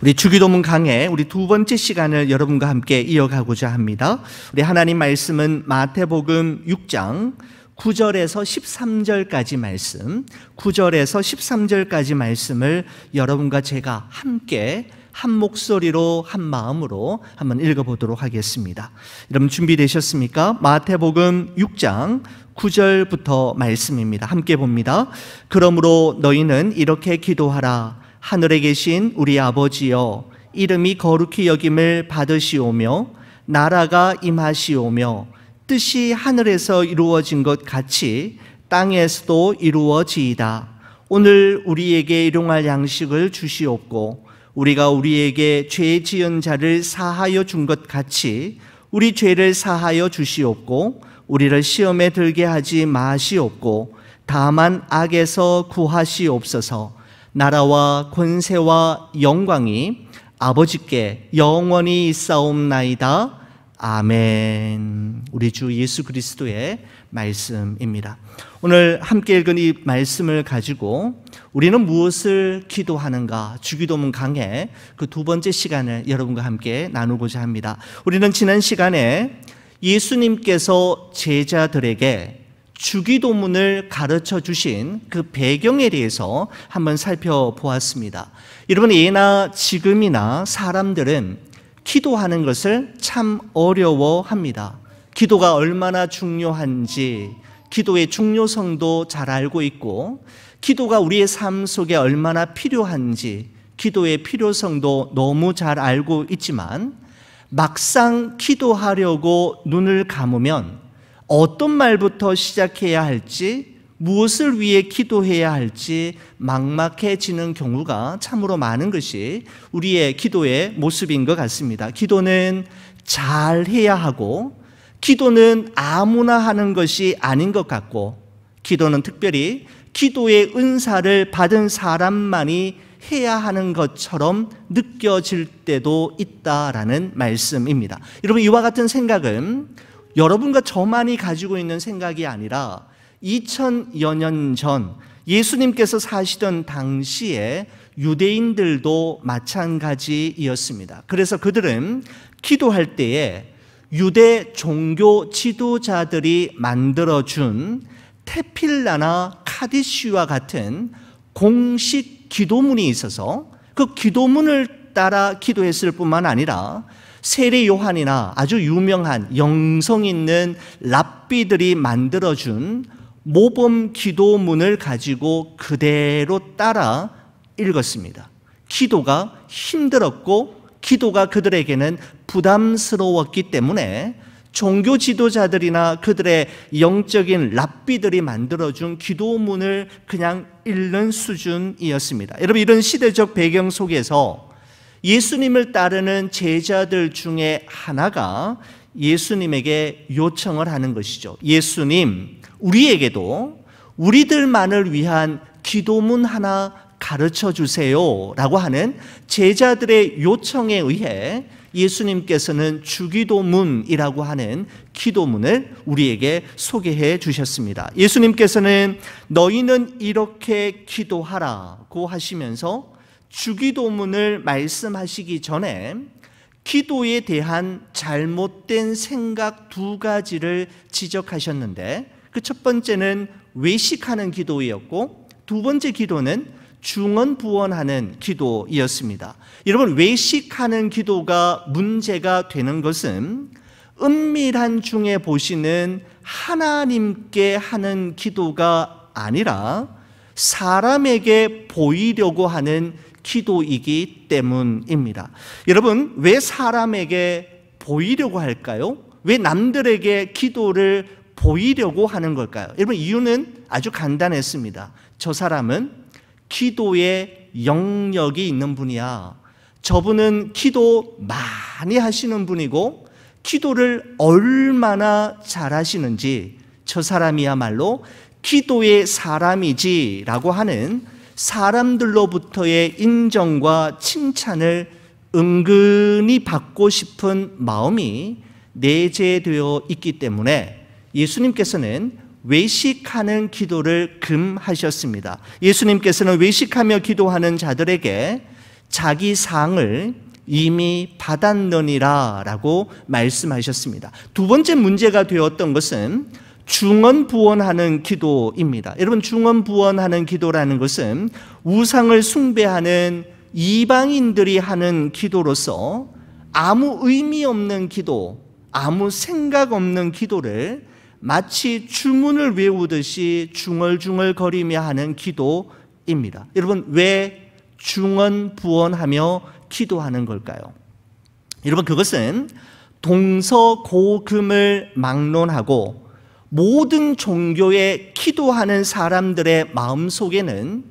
우리 주기도문 강해 우리 두 번째 시간을 여러분과 함께 이어가고자 합니다. 우리 하나님 말씀은 마태복음 6장 9절에서 13절까지 말씀, 9절에서 13절까지 말씀을 여러분과 제가 함께 한 목소리로 한 마음으로 한번 읽어보도록 하겠습니다. 여러분 준비되셨습니까? 마태복음 6장 9절부터 말씀입니다. 함께 봅니다. 그러므로 너희는 이렇게 기도하라. 하늘에 계신 우리 아버지여, 이름이 거룩히 여김을 받으시오며 나라가 임하시오며 뜻이 하늘에서 이루어진 것 같이 땅에서도 이루어지이다. 오늘 우리에게 일용할 양식을 주시옵고 우리가 우리에게 죄 지은 자를 사하여 준 것 같이 우리 죄를 사하여 주시옵고 우리를 시험에 들게 하지 마시옵고 다만 악에서 구하시옵소서. 나라와 권세와 영광이 아버지께 영원히 있사옵나이다. 아멘. 우리 주 예수 그리스도의 말씀입니다. 오늘 함께 읽은 이 말씀을 가지고 우리는 무엇을 기도하는가? 주기도문 강해 그 두 번째 시간을 여러분과 함께 나누고자 합니다. 우리는 지난 시간에 예수님께서 제자들에게 주기도문을 가르쳐 주신 그 배경에 대해서 한번 살펴보았습니다. 여러분, 예나 지금이나 사람들은 기도하는 것을 참 어려워합니다. 기도가 얼마나 중요한지, 기도의 중요성도 잘 알고 있고, 기도가 우리의 삶 속에 얼마나 필요한지, 기도의 필요성도 너무 잘 알고 있지만, 막상 기도하려고 눈을 감으면 어떤 말부터 시작해야 할지, 무엇을 위해 기도해야 할지 막막해지는 경우가 참으로 많은 것이 우리의 기도의 모습인 것 같습니다. 기도는 잘 해야 하고, 기도는 아무나 하는 것이 아닌 것 같고, 기도는 특별히 기도의 은사를 받은 사람만이 해야 하는 것처럼 느껴질 때도 있다라는 말씀입니다. 여러분, 이와 같은 생각은 여러분과 저만이 가지고 있는 생각이 아니라 2000여 년 전 예수님께서 사시던 당시에 유대인들도 마찬가지였습니다. 그래서 그들은 기도할 때에 유대 종교 지도자들이 만들어준 테필라나 카디시와 같은 공식 기도문이 있어서 그 기도문을 따라 기도했을 뿐만 아니라 세례 요한이나 아주 유명한 영성 있는 랍비들이 만들어준 모범 기도문을 가지고 그대로 따라 읽었습니다. 기도가 힘들었고 기도가 그들에게는 부담스러웠기 때문에 종교 지도자들이나 그들의 영적인 랍비들이 만들어준 기도문을 그냥 읽는 수준이었습니다. 여러분, 이런 시대적 배경 속에서 예수님을 따르는 제자들 중에 하나가 예수님에게 요청을 하는 것이죠. 예수님, 우리에게도 우리들만을 위한 기도문 하나 가르쳐 주세요 라고 하는 제자들의 요청에 의해 예수님께서는 주기도문이라고 하는 기도문을 우리에게 소개해 주셨습니다. 예수님께서는 너희는 이렇게 기도하라고 하시면서 주기도문을 말씀하시기 전에 기도에 대한 잘못된 생각 두 가지를 지적하셨는데, 그 첫 번째는 외식하는 기도였고 두 번째 기도는 중언부언하는 기도였습니다. 여러분, 외식하는 기도가 문제가 되는 것은 은밀한 중에 보시는 하나님께 하는 기도가 아니라 사람에게 보이려고 하는 기도이기 때문입니다. 여러분, 왜 사람에게 보이려고 할까요? 왜 남들에게 기도를 보이려고 하는 걸까요? 여러분, 이유는 아주 간단했습니다. 저 사람은 기도에 영역이 있는 분이야. 저분은 기도 많이 하시는 분이고 기도를 얼마나 잘하시는지 저 사람이야말로 기도의 사람이지라고 하는 사람들로부터의 인정과 칭찬을 은근히 받고 싶은 마음이 내재되어 있기 때문에 예수님께서는 외식하는 기도를 금하셨습니다. 예수님께서는 외식하며 기도하는 자들에게 자기 상을 이미 받았느니라 라고 말씀하셨습니다. 두 번째 문제가 되었던 것은 중언부언하는 기도입니다. 여러분, 중언부언하는 기도라는 것은 우상을 숭배하는 이방인들이 하는 기도로서 아무 의미 없는 기도, 아무 생각 없는 기도를 마치 주문을 외우듯이 중얼중얼거리며 하는 기도입니다. 여러분, 왜 중언부언하며 기도하는 걸까요? 여러분, 그것은 동서고금을 막론하고 모든 종교에 기도하는 사람들의 마음속에는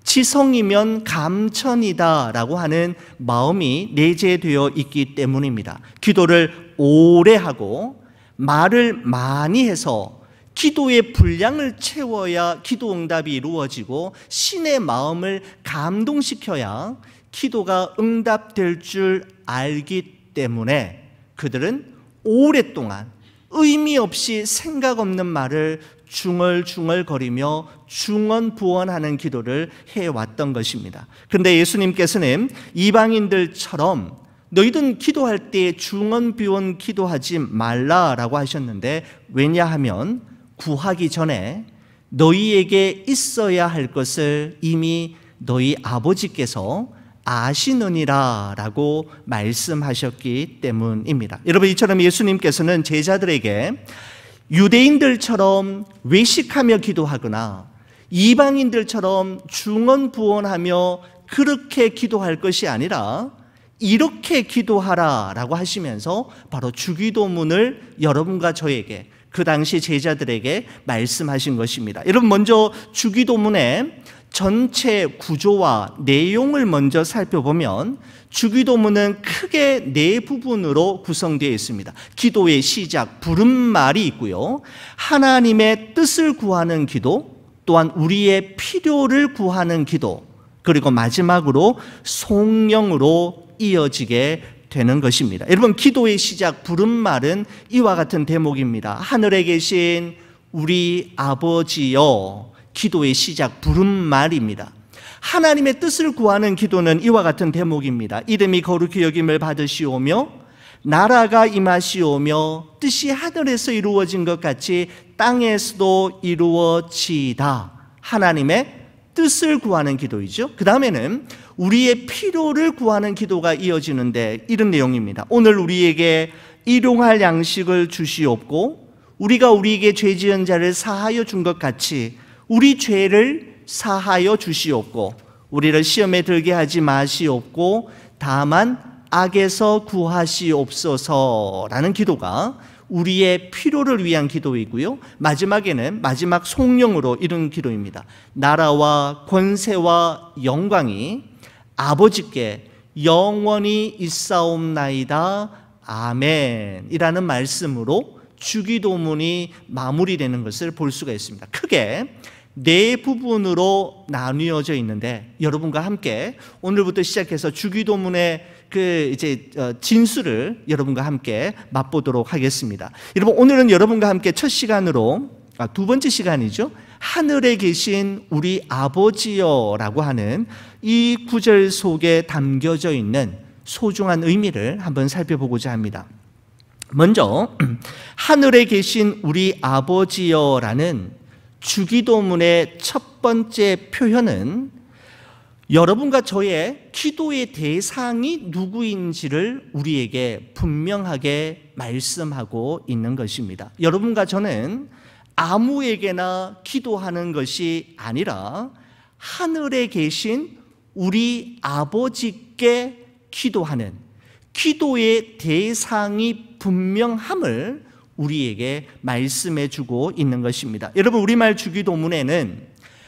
지성이면 감천이다라고 하는 마음이 내재되어 있기 때문입니다. 기도를 오래 하고 말을 많이 해서 기도의 분량을 채워야 기도 응답이 이루어지고 신의 마음을 감동시켜야 기도가 응답될 줄 알기 때문에 그들은 오랫동안 의미 없이 생각 없는 말을 중얼중얼거리며 중언부언하는 기도를 해왔던 것입니다. 그런데 예수님께서는 이방인들처럼 너희들은 기도할 때 중언부언 기도하지 말라라고 하셨는데, 왜냐하면 구하기 전에 너희에게 있어야 할 것을 이미 너희 아버지께서 아시느니라 라고 말씀하셨기 때문입니다. 여러분, 이처럼 예수님께서는 제자들에게 유대인들처럼 외식하며 기도하거나 이방인들처럼 중언부언하며 그렇게 기도할 것이 아니라 이렇게 기도하라 라고 하시면서 바로 주기도문을 여러분과 저에게, 그 당시 제자들에게 말씀하신 것입니다. 여러분, 먼저 주기도문의 전체 구조와 내용을 먼저 살펴보면 주기도문은 크게 네 부분으로 구성되어 있습니다. 기도의 시작, 부름말이 있고요, 하나님의 뜻을 구하는 기도, 또한 우리의 필요를 구하는 기도, 그리고 마지막으로 송영으로 이어지게 되는 것입니다. 여러분, 기도의 시작, 부름말은 이와 같은 대목입니다. 하늘에 계신 우리 아버지여, 기도의 시작, 부름말입니다. 하나님의 뜻을 구하는 기도는 이와 같은 대목입니다. 이름이 거룩히 여김을 받으시오며 나라가 임하시오며 뜻이 하늘에서 이루어진 것 같이 땅에서도 이루어지이다. 하나님의 뜻을 구하는 기도이죠. 그 다음에는 우리의 필요를 구하는 기도가 이어지는데 이런 내용입니다. 오늘 우리에게 일용할 양식을 주시옵고 우리가 우리에게 죄 지은 자를 사하여 준 것 같이 우리 죄를 사하여 주시옵고 우리를 시험에 들게 하지 마시옵고 다만 악에서 구하시옵소서라는 기도가 우리의 필요를 위한 기도이고요, 마지막에는 마지막 송영으로 이런 기도입니다. 나라와 권세와 영광이 아버지께 영원히 있사옵나이다. 아멘 이라는 말씀으로 주기도문이 마무리되는 것을 볼 수가 있습니다. 크게 네 부분으로 나뉘어져 있는데 여러분과 함께 오늘부터 시작해서 주기도문의 진수를 여러분과 함께 맛보도록 하겠습니다. 여러분, 오늘은 여러분과 함께 첫 시간으로 두 번째 시간이죠. 하늘에 계신 우리 아버지여라고 하는 이 구절 속에 담겨져 있는 소중한 의미를 한번 살펴보고자 합니다. 먼저 하늘에 계신 우리 아버지여라는 주기도문의 첫 번째 표현은 여러분과 저의 기도의 대상이 누구인지를 우리에게 분명하게 말씀하고 있는 것입니다. 여러분과 저는 아무에게나 기도하는 것이 아니라 하늘에 계신 우리 아버지께 기도하는 기도의 대상이 분명함을 우리에게 말씀해 주고 있는 것입니다. 여러분, 우리말 주기도문에는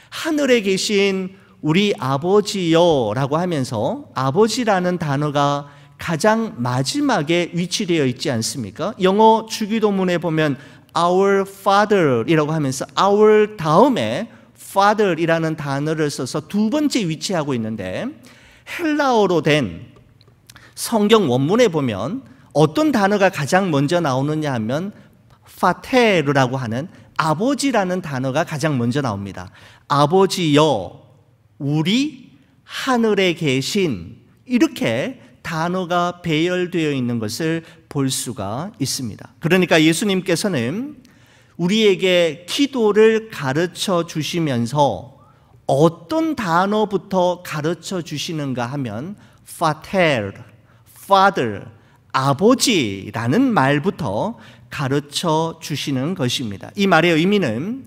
하늘에 계신 우리 아버지여라고 하면서 아버지라는 단어가 가장 마지막에 위치되어 있지 않습니까? 영어 주기도문에 보면 Our Father이라고 하면서 Our 다음에 Father이라는 단어를 써서 두 번째 위치하고 있는데, 헬라어로 된 성경 원문에 보면 어떤 단어가 가장 먼저 나오느냐 하면 파테르라고 하는 아버지라는 단어가 가장 먼저 나옵니다. 아버지여, 우리 하늘에 계신 이렇게 단어가 배열되어 있는 것을 볼 수가 있습니다. 그러니까 예수님께서는 우리에게 기도를 가르쳐 주시면서 어떤 단어부터 가르쳐 주시는가 하면 파텔, father, 아버지라는 말부터 가르쳐 주시는 것입니다. 이 말의 의미는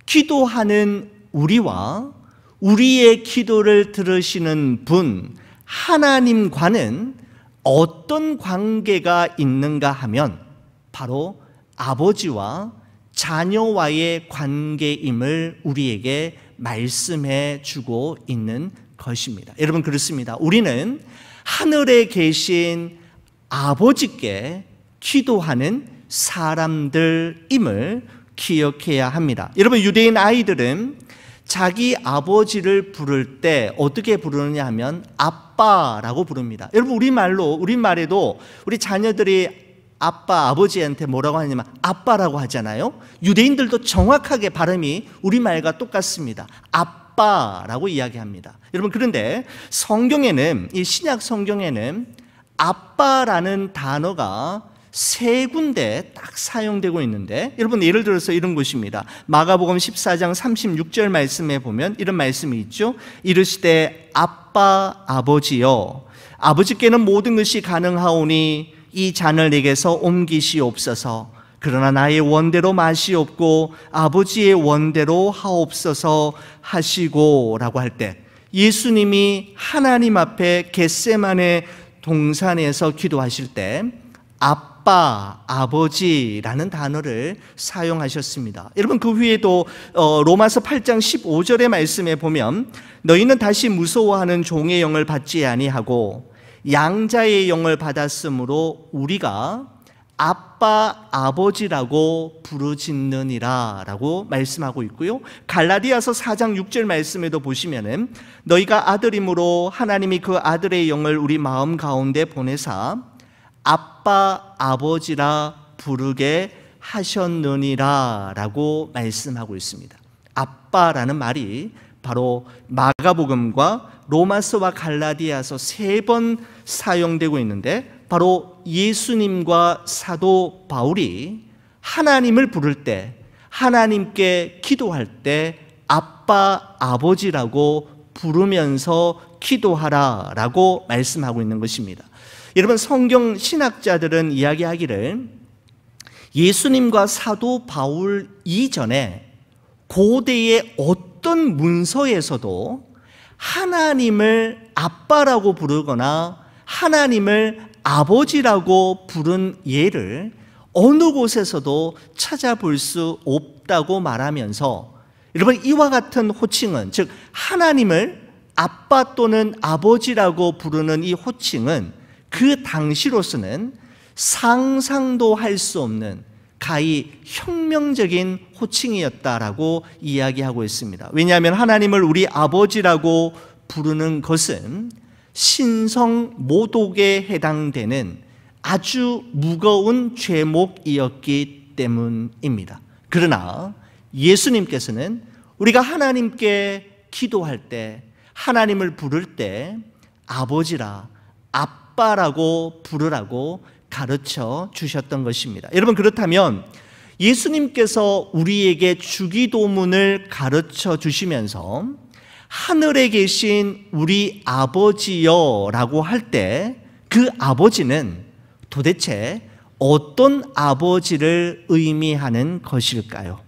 기도하는 우리와 우리의 기도를 들으시는 분 하나님과는 어떤 관계가 있는가 하면 바로 아버지와 자녀와의 관계임을 우리에게 말씀해 주고 있는 것입니다. 여러분, 그렇습니다. 우리는 하늘에 계신 아버지께 기도하는 사람들임을 기억해야 합니다. 여러분, 유대인 아이들은 자기 아버지를 부를 때 어떻게 부르느냐 하면 아빠라고 부릅니다. 여러분, 우리말에도 우리 자녀들이 아빠, 아버지한테 뭐라고 하냐면 아빠라고 하잖아요. 유대인들도 정확하게 발음이 우리말과 똑같습니다. 아빠라고 이야기합니다. 여러분, 그런데 성경에는, 이 신약 성경에는 아빠라는 단어가 세 군데 딱 사용되고 있는데, 여러분, 예를 들어서 이런 것입니다. 마가복음 14장 36절 말씀에 보면 이런 말씀이 있죠. 이르시되 아빠 아버지여, 아버지께는 모든 것이 가능하오니 이 잔을 내게서 옮기시옵소서. 그러나 나의 원대로 마시옵고 아버지의 원대로 하옵소서 하시고 라고 할 때, 예수님이 하나님 앞에 겟세마네 동산에서 기도하실 때 아빠, 아버지라는 단어를 사용하셨습니다. 여러분, 그 후에도 로마서 8장 15절의 말씀에 보면 너희는 다시 무서워하는 종의 영을 받지 아니하고 양자의 영을 받았으므로 우리가 아빠, 아버지라고 부르짖느니라 라고 말씀하고 있고요. 갈라디아서 4장 6절 말씀에도 보시면은 너희가 아들이므로 하나님이 그 아들의 영을 우리 마음 가운데 보내사 아빠, 아버지라 부르게 하셨느니라 라고 말씀하고 있습니다. 아빠라는 말이 바로 마가복음과 로마서와 갈라디아서 3번 사용되고 있는데, 바로 예수님과 사도 바울이 하나님을 부를 때, 하나님께 기도할 때 아빠, 아버지라고 부르면서 기도하라라고 말씀하고 있는 것입니다. 여러분, 성경 신학자들은 이야기하기를 예수님과 사도 바울 이전에 고대의 어떤 문서에서도 하나님을 아빠라고 부르거나 하나님을 아버지라고 부른 예를 어느 곳에서도 찾아볼 수 없다고 말하면서, 여러분, 이와 같은 호칭은, 즉 하나님을 아빠 또는 아버지라고 부르는 이 호칭은 그 당시로서는 상상도 할 수 없는 가히 혁명적인 호칭이었다라고 이야기하고 있습니다. 왜냐하면 하나님을 우리 아버지라고 부르는 것은 신성 모독에 해당되는 아주 무거운 죄목이었기 때문입니다. 그러나 예수님께서는 우리가 하나님께 기도할 때, 하나님을 부를 때 아버지라, 아빠라고 부르라고 가르쳐 주셨던 것입니다. 여러분, 그렇다면 예수님께서 우리에게 주기도문을 가르쳐 주시면서 하늘에 계신 우리 아버지여라고 할 때 그 아버지는 도대체 어떤 아버지를 의미하는 것일까요?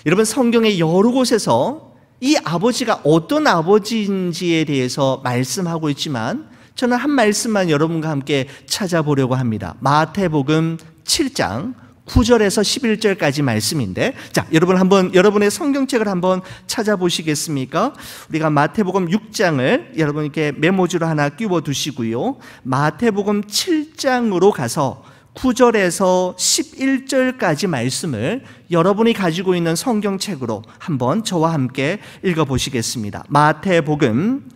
여러분, 성경의 여러 곳에서 이 아버지가 어떤 아버지인지에 대해서 말씀하고 있지만 저는 한 말씀만 여러분과 함께 찾아보려고 합니다. 마태복음 7장 9절에서 11절까지 말씀인데, 자, 여러분 한번 여러분의 성경책을 한번 찾아보시겠습니까? 우리가 마태복음 6장을 여러분 이렇게 메모지로 하나 끼워 두시고요. 마태복음 7장으로 가서 9절에서 11절까지 말씀을 여러분이 가지고 있는 성경책으로 한번 저와 함께 읽어보시겠습니다. 마태복음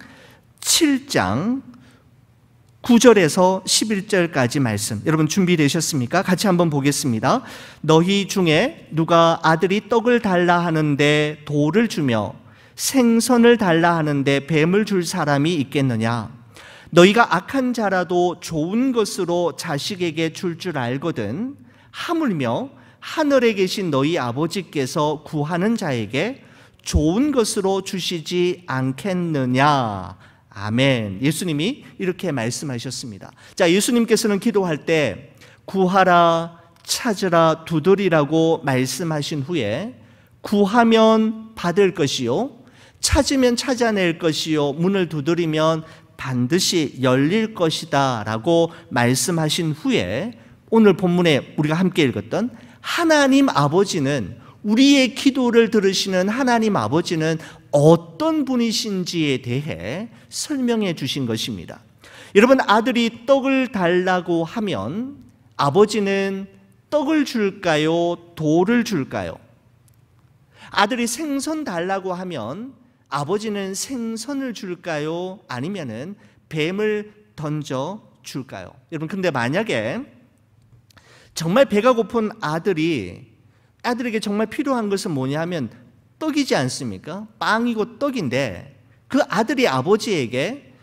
7장 9절에서 11절까지 말씀, 여러분 준비되셨습니까? 같이 한번 보겠습니다. 너희 중에 누가 아들이 떡을 달라 하는데 돌을 주며 생선을 달라 하는데 뱀을 줄 사람이 있겠느냐? 너희가 악한 자라도 좋은 것으로 자식에게 줄 줄 알거든 하물며 하늘에 계신 너희 아버지께서 구하는 자에게 좋은 것으로 주시지 않겠느냐. 아멘. 예수님이 이렇게 말씀하셨습니다. 자, 예수님께서는 기도할 때 구하라, 찾으라, 두드리라고 말씀하신 후에 구하면 받을 것이요, 찾으면 찾아낼 것이요, 문을 두드리면 반드시 열릴 것이다 라고 말씀하신 후에 오늘 본문에 우리가 함께 읽었던 하나님 아버지는, 우리의 기도를 들으시는 하나님 아버지는 어떤 분이신지에 대해 설명해 주신 것입니다. 여러분, 아들이 떡을 달라고 하면 아버지는 떡을 줄까요? 돌을 줄까요? 아들이 생선 달라고 하면 아버지는 생선을 줄까요? 아니면은 뱀을 던져 줄까요? 여러분, 근데 만약에 정말 배가 고픈 아들에게 정말 필요한 것은 뭐냐 하면 떡이지 않습니까? 빵이고 떡인데 그 아들이 아버지에게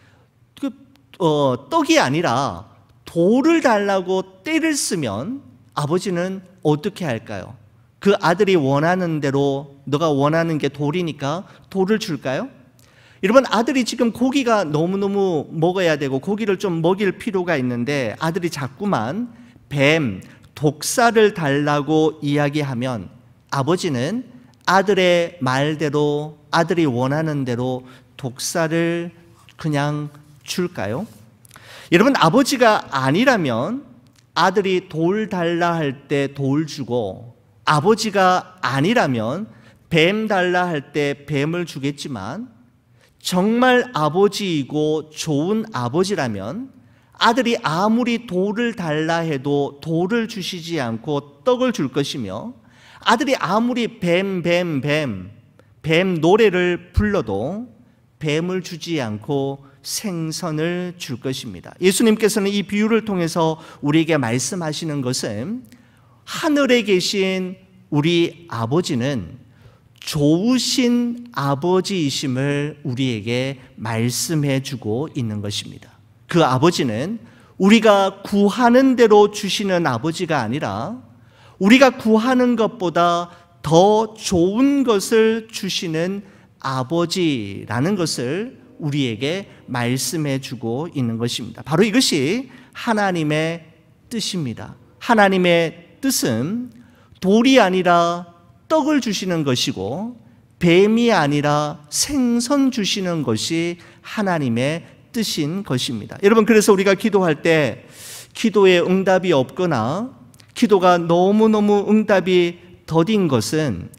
떡이 아니라 돌을 달라고 떼를 쓰면 아버지는 어떻게 할까요? 그 아들이 원하는 대로, 너가 원하는 게 돌이니까 돌을 줄까요? 여러분, 아들이 지금 고기가 너무너무 먹어야 되고 고기를 좀 먹일 필요가 있는데 아들이 자꾸만 뱀, 독사를 달라고 이야기하면 아버지는 아들의 말대로, 아들이 원하는 대로 독사를 그냥 줄까요? 여러분, 아버지가 아니라면 아들이 돌 달라 할 때 돌 주고, 아버지가 아니라면 뱀 달라 할 때 뱀을 주겠지만, 정말 아버지이고 좋은 아버지라면 아들이 아무리 돌을 달라 해도 돌을 주시지 않고 떡을 줄 것이며, 아들이 아무리 뱀 노래를 불러도 뱀을 주지 않고 생선을 줄 것입니다. 예수님께서는 이 비유를 통해서 우리에게 말씀하시는 것은 하늘에 계신 우리 아버지는 좋으신 아버지이심을 우리에게 말씀해 주고 있는 것입니다. 그 아버지는 우리가 구하는 대로 주시는 아버지가 아니라 우리가 구하는 것보다 더 좋은 것을 주시는 아버지라는 것을 우리에게 말씀해 주고 있는 것입니다. 바로 이것이 하나님의 뜻입니다. 하나님의 뜻은 돌이 아니라 떡을 주시는 것이고 뱀이 아니라 생선 주시는 것이 하나님의 뜻인 것입니다. 여러분, 그래서 우리가 기도할 때 기도에 응답이 없거나 기도가 너무너무 응답이 더딘 것은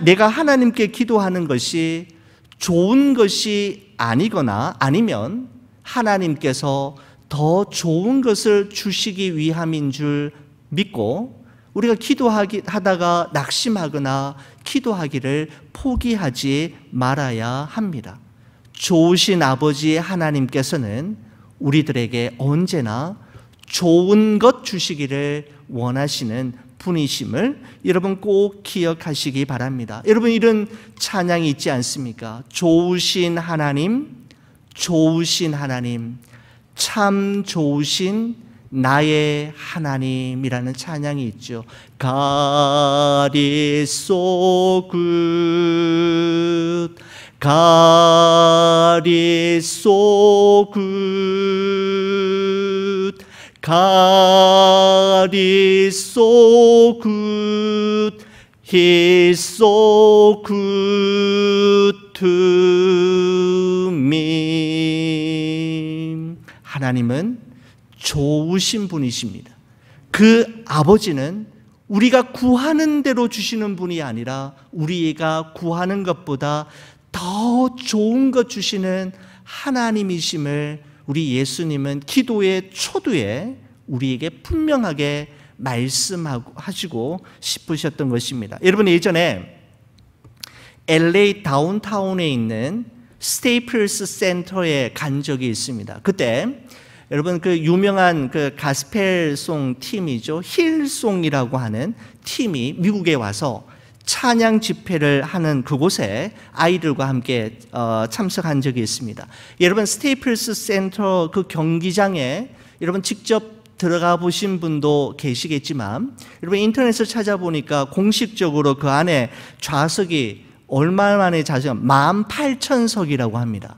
내가 하나님께 기도하는 것이 좋은 것이 아니거나 아니면 하나님께서 더 좋은 것을 주시기 위함인 줄 믿고 우리가 기도하다가 낙심하거나 기도하기를 포기하지 말아야 합니다. 좋으신 아버지 하나님께서는 우리들에게 언제나 좋은 것 주시기를 원하시는 분이심을 여러분 꼭 기억하시기 바랍니다. 여러분, 이런 찬양이 있지 않습니까? 좋으신 하나님, 좋으신 하나님, 참 좋으신 나의 하나님이라는 찬양이 있죠. God is so good, God is so good, God is so good, He is so good to me. 하나님은 좋으신 분이십니다. 그 아버지는 우리가 구하는 대로 주시는 분이 아니라 우리가 구하는 것보다 더 좋은 것 주시는 하나님이심을 우리 예수님은 기도의 초두에 우리에게 분명하게 말씀하시고 싶으셨던 것입니다. 여러분, 예전에 LA 다운타운에 있는 스테이플스 센터에 간 적이 있습니다. 그때 여러분, 그 유명한 그 가스펠송 팀이죠, 힐송이라고 하는 팀이 미국에 와서 찬양 집회를 하는 그곳에 아이들과 함께 참석한 적이 있습니다. 여러분 스테이플스 센터 그 경기장에 여러분 직접 들어가 보신 분도 계시겠지만 여러분 인터넷을 찾아보니까 공식적으로 그 안에 좌석이 얼마 만에 좌석 18,000석이라고 합니다.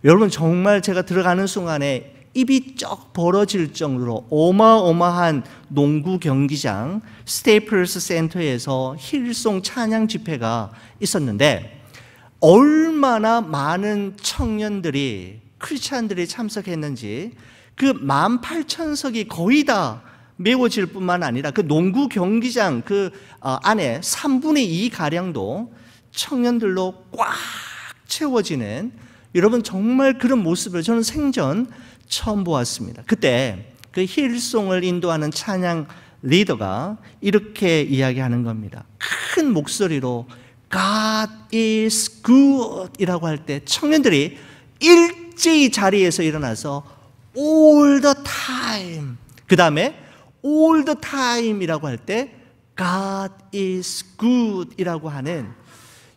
여러분 정말 제가 들어가는 순간에 입이 쩍 벌어질 정도로 어마어마한 농구 경기장 스테이플스 센터에서 힐송 찬양 집회가 있었는데 얼마나 많은 청년들이 크리스찬들이 참석했는지 그 18,000석이 거의 다 메워질 뿐만 아니라 그 농구 경기장 그 안에 3분의 2 가량도 청년들로 꽉 채워지는 여러분 정말 그런 모습을 저는 생전 처음 보았습니다. 그때 그 힐송을 인도하는 찬양 리더가 이렇게 이야기하는 겁니다. 큰 목소리로 God is good 이라고 할 때 청년들이 일제히 자리에서 일어나서 all the time 그 다음에 all the time 이라고 할 때 God is good 이라고 하는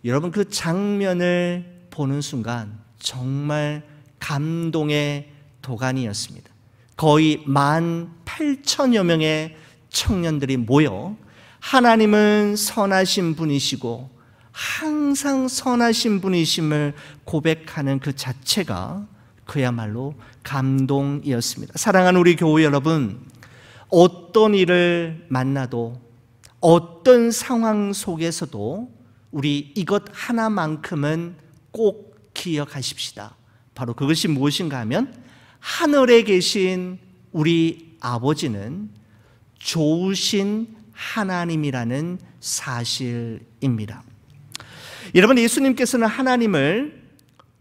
여러분 그 장면을 보는 순간 정말 감동의 도가니였습니다. 거의 18,000여 명의 청년들이 모여 하나님은 선하신 분이시고 항상 선하신 분이심을 고백하는 그 자체가 그야말로 감동이었습니다. 사랑하는 우리 교회 여러분, 어떤 일을 만나도 어떤 상황 속에서도 우리 이것 하나만큼은 꼭 기억하십시다. 바로 그것이 무엇인가 하면 하늘에 계신 우리 아버지는 좋으신 하나님이라는 사실입니다. 여러분 예수님께서는 하나님을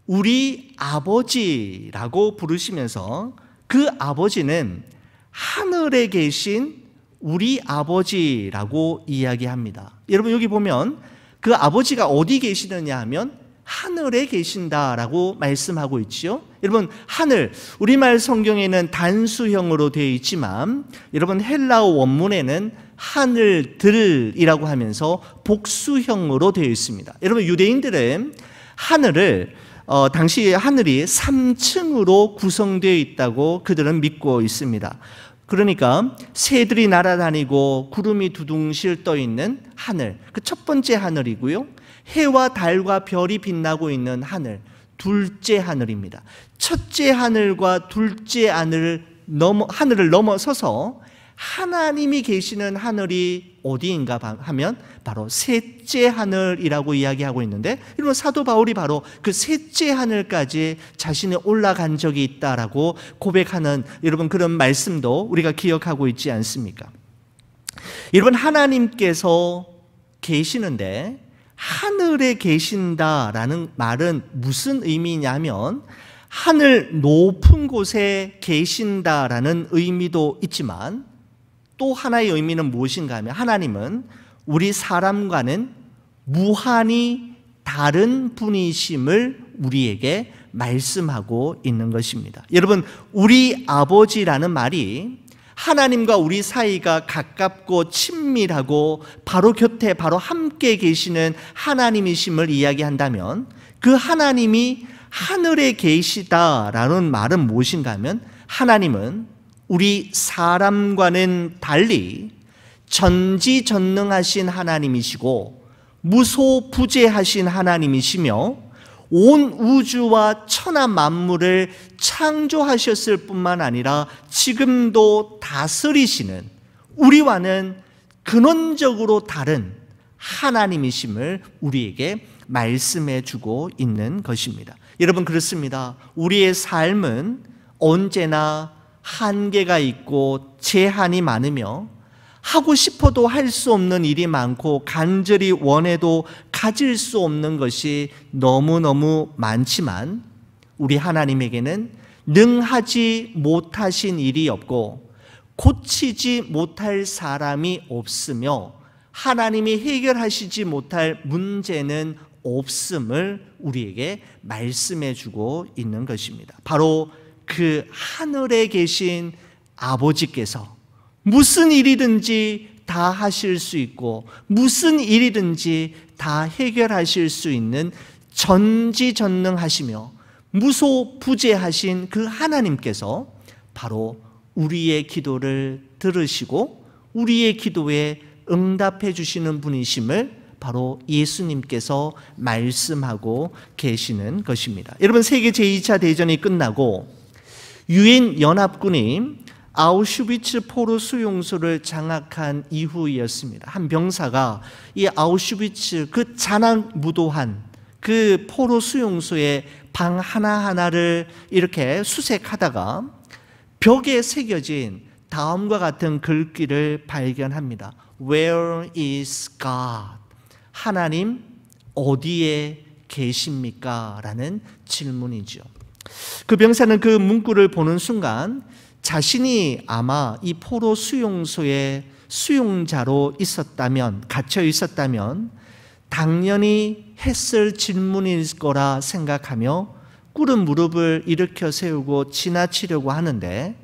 우리 아버지라고 부르시면서 그 아버지는 하늘에 계신 우리 아버지라고 이야기합니다. 여러분 여기 보면 그 아버지가 어디 계시느냐 하면 하늘에 계신다라고 말씀하고 있지요. 여러분 하늘 우리말 성경에는 단수형으로 되어 있지만 여러분 헬라어 원문에는 하늘들이라고 하면서 복수형으로 되어 있습니다. 여러분 유대인들은 하늘을 당시 하늘이 3층으로 구성되어 있다고 그들은 믿고 있습니다. 그러니까 새들이 날아다니고 구름이 두둥실 떠 있는 하늘, 그 첫 번째 하늘이고요. 해와 달과 별이 빛나고 있는 하늘, 둘째 하늘입니다. 첫째 하늘과 둘째 하늘을 넘어서서 하나님이 계시는 하늘이 어디인가 하면 바로 셋째 하늘이라고 이야기하고 있는데 여러분 사도 바울이 바로 그 셋째 하늘까지 자신이 올라간 적이 있다라고 고백하는 여러분 그런 말씀도 우리가 기억하고 있지 않습니까? 여러분 하나님께서 계시는데 하늘에 계신다라는 말은 무슨 의미냐면 하늘 높은 곳에 계신다라는 의미도 있지만 또 하나의 의미는 무엇인가 하면 하나님은 우리 사람과는 무한히 다른 분이심을 우리에게 말씀하고 있는 것입니다. 여러분 우리 아버지라는 말이 하나님과 우리 사이가 가깝고 친밀하고 바로 곁에 바로 함께 계시는 하나님이심을 이야기한다면 그 하나님이 하늘에 계시다라는 말은 무엇인가 하면 하나님은 우리 사람과는 달리 전지전능하신 하나님이시고 무소부재하신 하나님이시며 온 우주와 천하 만물을 창조하셨을 뿐만 아니라 지금도 다스리시는 우리와는 근원적으로 다른 하나님이심을 우리에게 말씀해 주고 있는 것입니다. 여러분 그렇습니다. 우리의 삶은 언제나 한계가 있고 제한이 많으며 하고 싶어도 할 수 없는 일이 많고 간절히 원해도 가질 수 없는 것이 너무너무 많지만 우리 하나님에게는 능하지 못하신 일이 없고 고치지 못할 사람이 없으며 하나님이 해결하시지 못할 문제는 없음을 우리에게 말씀해 주고 있는 것입니다. 바로 그 하늘에 계신 아버지께서 무슨 일이든지 다 하실 수 있고 무슨 일이든지 다 해결하실 수 있는 전지전능하시며 무소부재하신 그 하나님께서 바로 우리의 기도를 들으시고 우리의 기도에 응답해 주시는 분이심을 바로 예수님께서 말씀하고 계시는 것입니다. 여러분, 세계 제2차 대전이 끝나고 유엔 연합군이 아우슈비츠 포로 수용소를 장악한 이후이었습니다. 한 병사가 이 아우슈비츠 그 잔악무도한 그 포로 수용소의 방 하나하나를 이렇게 수색하다가 벽에 새겨진 다음과 같은 글귀를 발견합니다. Where is God? 하나님 어디에 계십니까? 라는 질문이죠. 그 병사는 그 문구를 보는 순간 자신이 아마 이 포로 수용소의 수용자로 있었다면, 갇혀 있었다면 당연히 했을 질문일 거라 생각하며 꿇은 무릎을 일으켜 세우고 지나치려고 하는데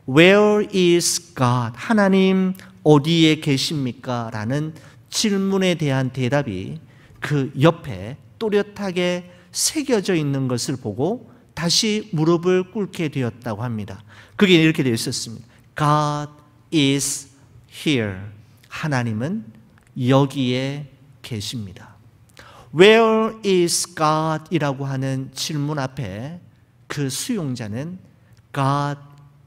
Where is God? 하나님 어디에 계십니까? 라는 질문에 대한 대답이 그 옆에 또렷하게 새겨져 있는 것을 보고 다시 무릎을 꿇게 되었다고 합니다. 그게 이렇게 되어 있었습니다. God is here. 하나님은 여기에 계십니다. Where is God? 이라고 하는 질문 앞에 그 수용자는 God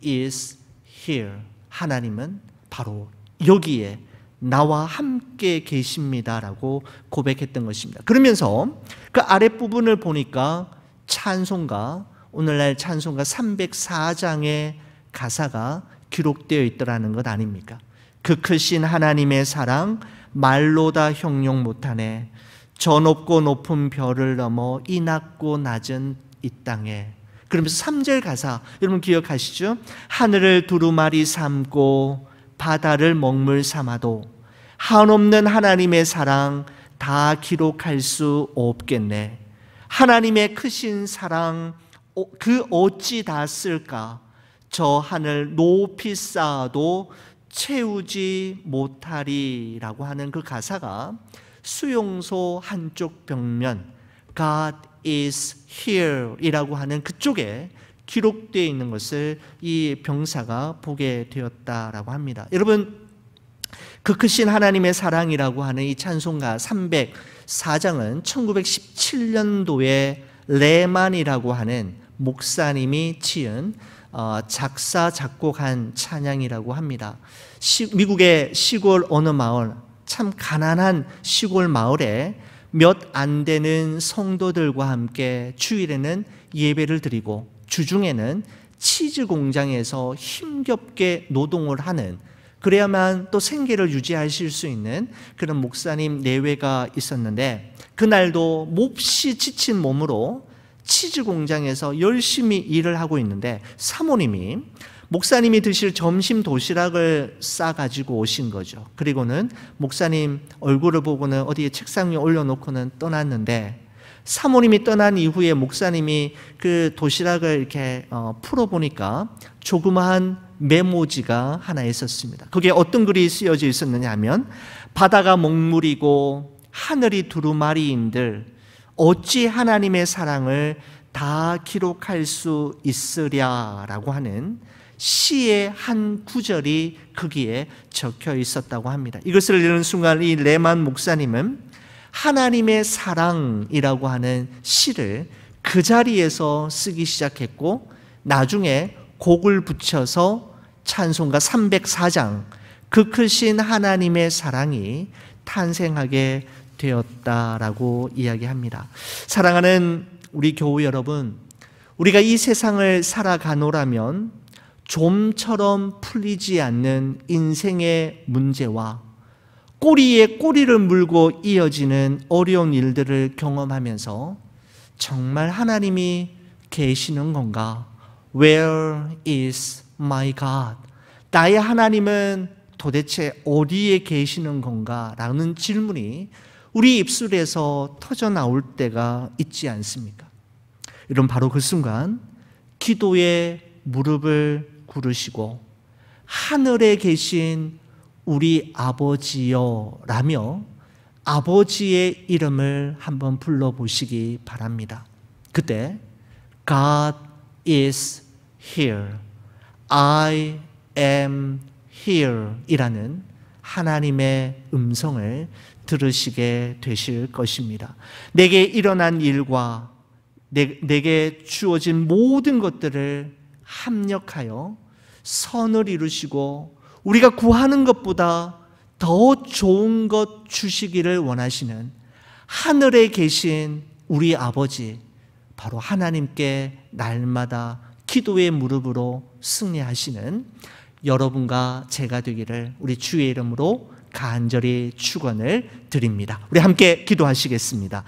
is here. 하나님은 바로 여기에 나와 함께 계십니다라고 고백했던 것입니다. 그러면서 그 아랫부분을 보니까 찬송가, 오늘날 찬송가 304장의 가사가 기록되어 있더라는 것 아닙니까? 그 크신 하나님의 사랑 말로 다 형용 못하네. 저 높고 높은 별을 넘어 이 낮고 낮은 이 땅에. 그러면서 3절 가사 여러분 기억하시죠? 하늘을 두루마리 삼고 바다를 먹물 삼아도 한없는 하나님의 사랑 다 기록할 수 없겠네. 하나님의 크신 사랑 그 어찌 다 쓸까? 저 하늘 높이 쌓아도 채우지 못하리라고 하는 그 가사가 수용소 한쪽 벽면 God is here 이라고 하는 그쪽에 기록되어 있는 것을 이 병사가 보게 되었다라고 합니다. 여러분, 그 크신 하나님의 사랑이라고 하는 이 찬송가 304장은 1917년도에 레만이라고 하는 목사님이 지은 작사 작곡한 찬양이라고 합니다. 미국의 시골 어느 마을, 참 가난한 시골 마을에 몇 안 되는 성도들과 함께 주일에는 예배를 드리고 주중에는 치즈 공장에서 힘겹게 노동을 하는, 그래야만 또 생계를 유지하실 수 있는 그런 목사님 내외가 있었는데, 그날도 몹시 지친 몸으로 치즈 공장에서 열심히 일을 하고 있는데 사모님이 목사님이 드실 점심 도시락을 싸가지고 오신 거죠. 그리고는 목사님 얼굴을 보고는 어디에 책상 위에 올려놓고는 떠났는데, 사모님이 떠난 이후에 목사님이 그 도시락을 이렇게 풀어보니까 조그마한 메모지가 하나 있었습니다. 거기에 어떤 글이 쓰여져 있었느냐 하면, 바다가 먹물이고 하늘이 두루마리인들 어찌 하나님의 사랑을 다 기록할 수 있으랴라고 하는 시의 한 구절이 거기에 적혀 있었다고 합니다. 이것을 읽는 순간 이 레만 목사님은 하나님의 사랑이라고 하는 시를 그 자리에서 쓰기 시작했고, 나중에 곡을 붙여서 찬송가 304장 그 크신 하나님의 사랑이 탄생하게 되었다라고 이야기합니다. 사랑하는 우리 교우 여러분, 우리가 이 세상을 살아가노라면 좀처럼 풀리지 않는 인생의 문제와 꼬리에 꼬리를 물고 이어지는 어려운 일들을 경험하면서 정말 하나님이 계시는 건가? Where is my God? 나의 하나님은 도대체 어디에 계시는 건가? 라는 질문이 우리 입술에서 터져 나올 때가 있지 않습니까? 여러분, 바로 그 순간 기도에 무릎을 꿇으시고 하늘에 계신 우리 아버지여 라며 아버지의 이름을 한번 불러보시기 바랍니다. 그때 God is here, I am here 이라는 하나님의 음성을 들으시게 되실 것입니다. 내게 일어난 일과 내게 주어진 모든 것들을 합력하여 선을 이루시고 우리가 구하는 것보다 더 좋은 것 주시기를 원하시는 하늘에 계신 우리 아버지, 바로 하나님께 날마다 기도의 무릎으로 승리하시는 여러분과 제가 되기를 우리 주의 이름으로 간절히 축원을 드립니다. 우리 함께 기도하시겠습니다.